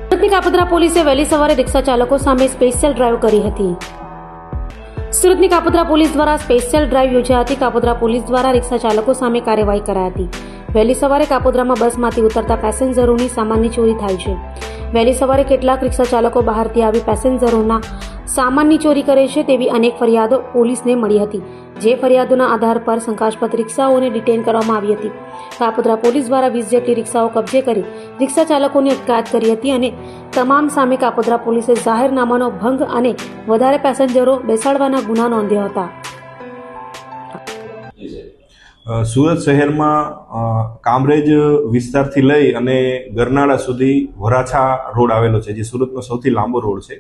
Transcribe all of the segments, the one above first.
સુરતની કાપોદ્રા પોલીસે વહેલી સવારે રિક્ષા ચાલકો સામે સ્પેશિયલ ડ્રાઈવ કરી હતી. સુરતની કાપોદ્રા પોલીસ દ્વારા સ્પેશિયલ ડ્રાઈવ યોજાઈ હતી. કાપોદ્રા પોલીસ દ્વારા રિક્ષા ચાલકો સામે કાર્યવાહી કરાઈ હતી. વહેલી સવારે કાપોદ્રામાં બસમાંથી ઉતરતા પેસેન્જરોની સામાનની ચોરી થાય છે. વહેલી સવારે કેટલાક રિક્ષા ચાલકો બહારથી આવી પેસેન્જરોના સામાનની ચોરી કરે છે તેવી અનેક ફરિયાદો પોલીસને મળી હતી. જે ફરિયાદોના આધાર પર શંકાસ્પદ રિક્ષાઓને ડિટેન કરવામાં આવી હતી. કાપોદ્રા પોલીસ દ્વારા 20 જેટલી રિક્ષાઓ કબજે કરી રિક્ષા ચાલકોની અટકાયત કરી હતી અને તમામ સામે કાપોદ્રા પોલીસે જાહેરનામાનો ભંગ અને વધારે પેસેન્જરો બેસાડવાના ગુના નોંધ્યા હતા. સુરત શહેરમાં કામરેજ વિસ્તારથી લઈ અને ગરનાળા સુધી વરાછા રોડ આવેલો છે, જે સુરતનો સૌથી લાંબો રોડ છે,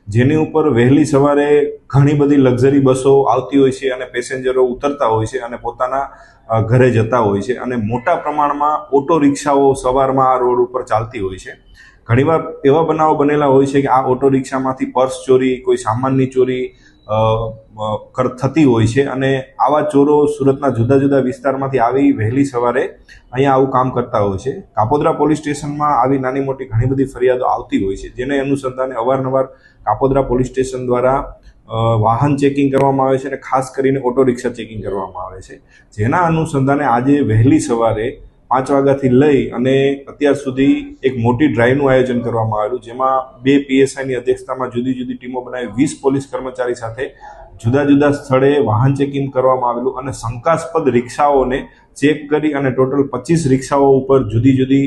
જેની ઉપર વહેલી સવારે ઘણી બધી લક્ઝરી બસો આવતી હોય છે અને પેસેન્જરો ઉતરતા હોય છે અને પોતાના ઘરે જતા હોય છે. અને મોટા પ્રમાણમાં ઓટો રિક્ષાઓ સવારમાં આ રોડ ઉપર ચાલતી હોય છે. ઘણીવાર એવા બનાવો બનેલા હોય છે કે આ ઓટો રિક્ષામાંથી પર્સ ચોરી, કોઈ સામાનની ચોરી થતી હોય છે અને આવા ચોરો સુરતના જુદા જુદા વિસ્તારમાંથી આવી વહેલી સવારે અહીંયા આવું કામ કરતા હોય છે. કાપોદ્રા પોલીસ સ્ટેશનમાં આવી નાની મોટી ઘણી બધી ફરિયાદો આવતી હોય છે, જેને અનુસંધાને અવારનવાર કાપોદ્રા પોલીસ સ્ટેશન દ્વારા વાહન ચેકિંગ કરવામાં આવે છે અને ખાસ કરીને ઓટો રિક્ષા ચેકિંગ કરવામાં આવે છે. જેના અનુસંધાને આજે વહેલી સવારે 5 વાગ્યાથી લઈ અને અત્યાર સુધી એક મોટી ડ્રાઈવનું આયોજન કરવામાં આવેલું, જેમાં 2 PSIની અધ્યક્ષતામાં જુદી જુદી ટીમો બનાવી 20 પોલીસ કર્મચારી સાથે જુદા જુદા સ્થળે વાહન ચેકિંગ કરવામાં આવેલું અને શંકાસ્પદ રિક્ષાઓને ચેક કરી અને ટોટલ 25 રિક્ષાઓ ઉપર જુદી જુદી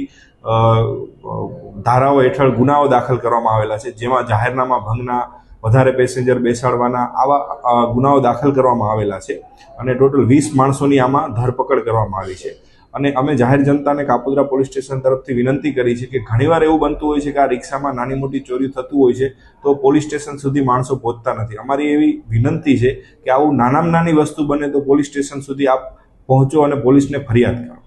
ધારાઓ હેઠળ ગુનાઓ દાખલ કરવામાં આવેલા છે, જેમાં જાહેરનામા ભંગના, વધારે પેસેન્જર બેસાડવાના આવા ગુનાઓ દાખલ કરવામાં આવેલા છે અને ટોટલ 20 માણસોની આમાં ધરપકડ કરવામાં આવી છે. અને અમે જાહેર જનતાને કાપોદ્રા પોલીસ સ્ટેશન તરફથી વિનંતી કરી છે કે ઘણીવાર એવું બનતું હોય છે કે આ રિક્ષામાં નાની મોટી ચોરી થતું હોય છે તો પોલીસ સ્ટેશન સુધી માણસો પહોંચતા નથી. અમારી એવી વિનંતી છે કે આવું નાનામાં નાની વસ્તુ બને તો પોલીસ સ્ટેશન સુધી આપ પહોંચો અને પોલીસને ફરિયાદ કરો.